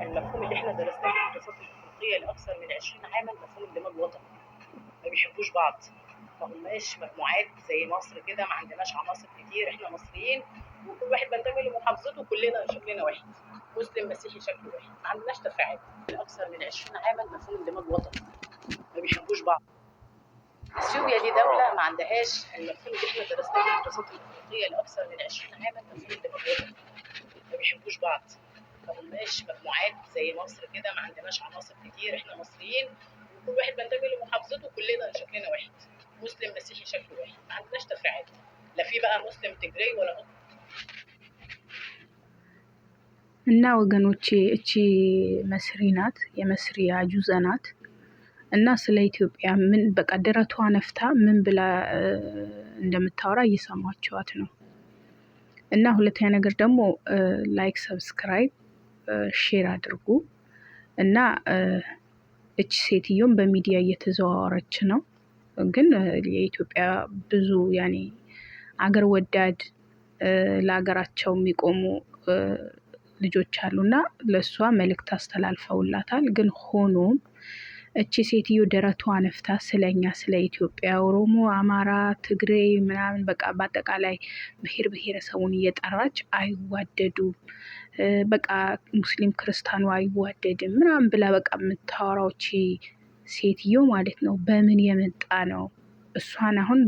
المفهوم اللي احنا درسناه في الدراسات الحقوقيه لاكثر من 20 عاما مفهوم اندماج وطني. ما بيحبوش بعض، ما هماش مجموعات زي مصر كده، ما عندناش عناصر كتير، احنا مصريين وكل واحد بينتمي لمحافظته، كلنا شكلنا واحد، مسلم مسيحي شكله واحد، ما عندناش تفاعل. لاكثر من 20 عاما مفهوم اندماج وطني، ما بيحبوش بعض. اثيوبيا دي دوله ما عندهاش المفهوم اللي احنا درسناه في الدراسات الحقوقيه لاكثر من 20 عاما مفهوم اندماج وطني، ما بيحبوش بعض، ما هماش مجموعات زي مصر كده، ما عندناش عناصر كتير، احنا مصريين وكل واحد بينتمي لمحافظته، كلنا شكلنا واحد، مسلم مسيحي شكله واحد، ما عندناش تفاعل، لا في بقى مسلم تجري ولا እና ወገኖቼ እቺ መስሪ ናት፣ የመስሪ አጁዛ ናት። እና ስለ ኢትዮጵያ ምን በቃ ደረቷ ነፍታ ምን ብላ እንደምታወራ እየሰማችኋት ነው። እና ሁለተኛ ነገር ደግሞ ላይክ፣ ሰብስክራይብ፣ ሼር አድርጉ። እና እቺ ሴትዮን በሚዲያ እየተዘዋወረች ነው። ግን የኢትዮጵያ ብዙ ያኔ አገር ወዳድ ለሀገራቸው የሚቆሙ ልጆች አሉና ለሷ መልእክት አስተላልፈውላታል። ግን ሆኖም እቺ ሴትዮ ደረቷ ነፍታ ስለኛ ስለ ኢትዮጵያ ኦሮሞ፣ አማራ፣ ትግሬ ምናምን በቃ በአጠቃላይ ብሔር ብሔረሰቡን እየጠራች አይዋደዱም፣ በቃ ሙስሊም ክርስቲያኑ አይዋደድም ምናምን ብላ በቃ የምታወራው እቺ ሴትዮ ማለት ነው። በምን የመጣ ነው? እሷን አሁን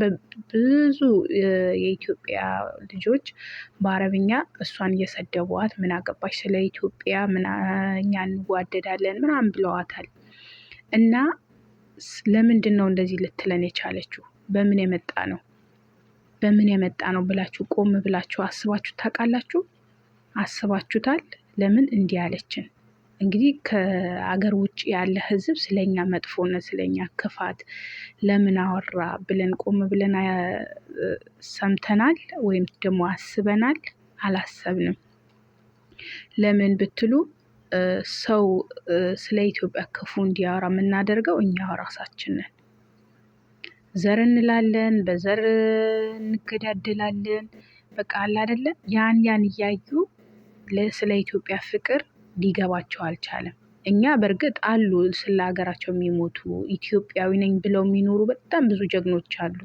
ብዙ የኢትዮጵያ ልጆች በአረብኛ እሷን እየሰደቧት ምን አገባሽ ስለ ኢትዮጵያ እኛ እንዋደዳለን ምናምን ብለዋታል። እና ለምንድን ነው እንደዚህ ልትለን የቻለችው? በምን የመጣ ነው? በምን የመጣ ነው ብላችሁ ቆም ብላችሁ አስባችሁ ታውቃላችሁ? አስባችሁታል? ለምን እንዲህ አለችን? እንግዲህ ከአገር ውጭ ያለ ህዝብ ስለኛ መጥፎነት ስለኛ ክፋት ለምን አወራ ብለን ቆም ብለን ሰምተናል ወይም ደግሞ አስበናል? አላሰብንም። ለምን ብትሉ ሰው ስለ ኢትዮጵያ ክፉ እንዲያወራ የምናደርገው እኛው ራሳችን ነን። ዘር እንላለን፣ በዘር እንገዳደላለን። በቃ አለ አይደለ? ያን እያዩ ስለ ኢትዮጵያ ፍቅር ሊገባቸው አልቻለም። እኛ በእርግጥ አሉ ስለ ሀገራቸው የሚሞቱ ኢትዮጵያዊ ነኝ ብለው የሚኖሩ በጣም ብዙ ጀግኖች አሉ።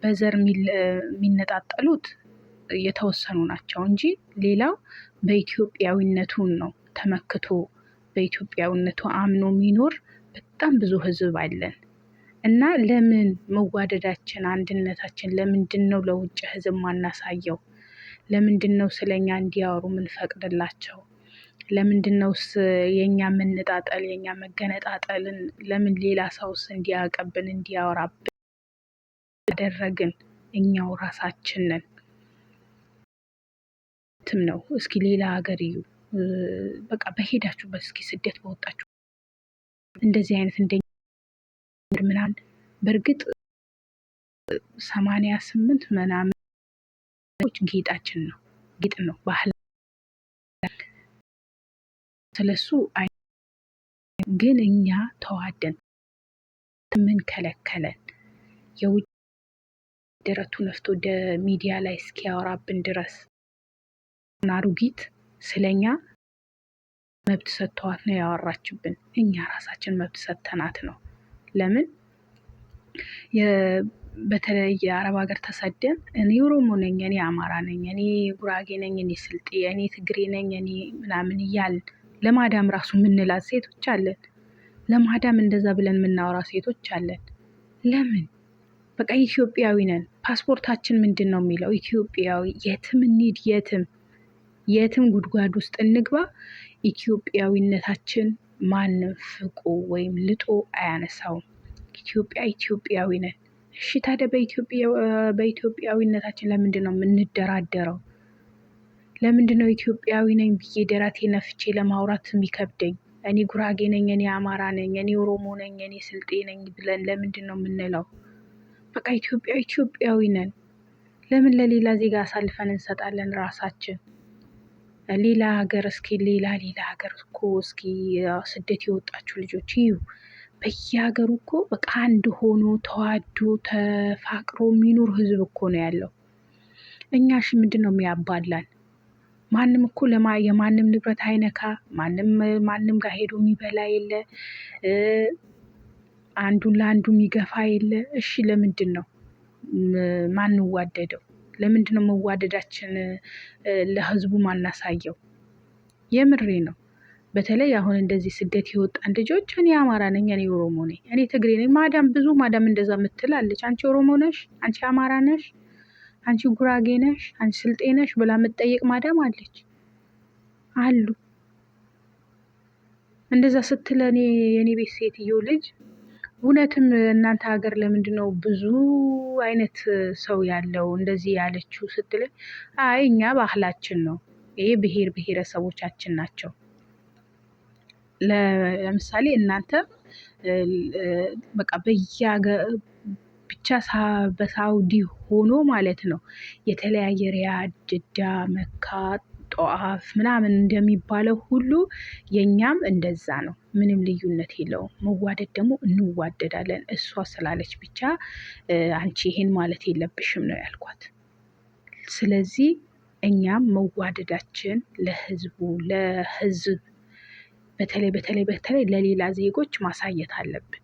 በዘር የሚነጣጠሉት የተወሰኑ ናቸው እንጂ ሌላው በኢትዮጵያዊነቱን ነው ተመክቶ በኢትዮጵያዊነቱ አምኖ የሚኖር በጣም ብዙ ህዝብ አለን። እና ለምን መዋደዳችን አንድነታችን ለምንድን ነው ለውጭ ህዝብ ማናሳየው? ለምንድን ነው ስለኛ እንዲያወሩ ምንፈቅድላቸው? ለምንድን ነው የኛ መነጣጠል የኛ መገነጣጠልን ለምን ሌላ ሰውስ እንዲያቀብን እንዲያወራብን ያደረግን እኛው ራሳችን ነን። ነው እስኪ ሌላ ሀገር እዩ። በቃ በሄዳችሁበት እስኪ ስደት በወጣችሁ እንደዚህ አይነት እንደኛ ምናምን በእርግጥ 88 ምናምን ጌጣችን ነው፣ ጌጥ ነው፣ ባህል ስለሱ ግን እኛ ተዋደን ምን ከለከለን? የውጭ ደረቱ ነፍቶ ወደ ሚዲያ ላይ እስኪያወራብን ድረስ አሮጊት ስለኛ መብት ሰጥተዋት ነው ያወራችብን። እኛ ራሳችን መብት ሰጥተናት ነው። ለምን በተለይ የአረብ ሀገር ተሰደን እኔ ኦሮሞ ነኝ፣ እኔ አማራ ነኝ፣ እኔ ጉራጌ ነኝ፣ እኔ ስልጤ፣ እኔ ትግሬ ነኝ፣ እኔ ምናምን እያልን ለማዳም ራሱ የምንላት ሴቶች አለን። ለማዳም እንደዛ ብለን የምናወራ ሴቶች አለን። ለምን? በቃ ኢትዮጵያዊ ነን። ፓስፖርታችን ምንድን ነው የሚለው? ኢትዮጵያዊ። የትም እንሂድ፣ የትም ጉድጓድ ውስጥ እንግባ፣ ኢትዮጵያዊነታችን ማንም ፍቆ ወይም ልጦ አያነሳውም። ኢትዮጵያዊ ነን። እሺ ታዲያ በኢትዮጵያዊነታችን ለምንድን ነው የምንደራደረው? ለምንድን ነው ኢትዮጵያዊ ነኝ ብዬ ደረቴ ነፍቼ ለማውራት የሚከብደኝ? እኔ ጉራጌ ነኝ፣ እኔ አማራ ነኝ፣ እኔ ኦሮሞ ነኝ፣ እኔ ስልጤ ነኝ ብለን ለምንድን ነው የምንለው? በቃ ኢትዮጵያዊ ነን። ለምን ለሌላ ዜጋ አሳልፈን እንሰጣለን ራሳችን? ሌላ ሀገር እስኪ ሌላ ሀገር እኮ እስኪ ስደት የወጣችሁ ልጆች እዩ። በየሀገሩ እኮ በቃ አንድ ሆኖ ተዋዶ ተፋቅሮ የሚኖር ህዝብ እኮ ነው ያለው። እኛ ምንድን ነው የሚያባላን? ማንም እኮ የማንም ንብረት አይነካ፣ ማንም ጋር ሄዶ የሚበላ የለ፣ አንዱን ለአንዱ የሚገፋ የለ። እሺ ለምንድን ነው ማንዋደደው? ለምንድን ነው መዋደዳችን ለህዝቡ ማናሳየው? የምሬ ነው። በተለይ አሁን እንደዚህ ስደት የወጣን ልጆች እኔ አማራ ነኝ፣ እኔ ኦሮሞ ነኝ፣ እኔ ትግሬ ነኝ። ብዙ ማዳም እንደዛ የምትላለች። አንቺ ኦሮሞ ነሽ፣ አንቺ አማራ ነሽ፣ አንቺ ጉራጌ ነሽ፣ አንቺ ስልጤ ነሽ ብላ የምትጠይቅ ማዳም አለች አሉ። እንደዛ ስትል የኔ ቤት ሴትዮ ልጅ እውነትም እናንተ ሀገር ለምንድን ነው ብዙ አይነት ሰው ያለው እንደዚህ ያለችው ስትል፣ አይ እኛ ባህላችን ነው፣ ይሄ ብሔር ብሔረሰቦቻችን ናቸው። ለምሳሌ እናንተ በቃ ብቻ በሳውዲ ሆኖ ማለት ነው የተለያየ ሪያድ፣ ጅዳ፣ መካ፣ ጧፍ ምናምን እንደሚባለው ሁሉ የኛም እንደዛ ነው። ምንም ልዩነት የለውም። መዋደድ ደግሞ እንዋደዳለን። እሷ ስላለች ብቻ አንቺ ይሄን ማለት የለብሽም ነው ያልኳት። ስለዚህ እኛም መዋደዳችን ለህዝብ በተለይ ለሌላ ዜጎች ማሳየት አለብን።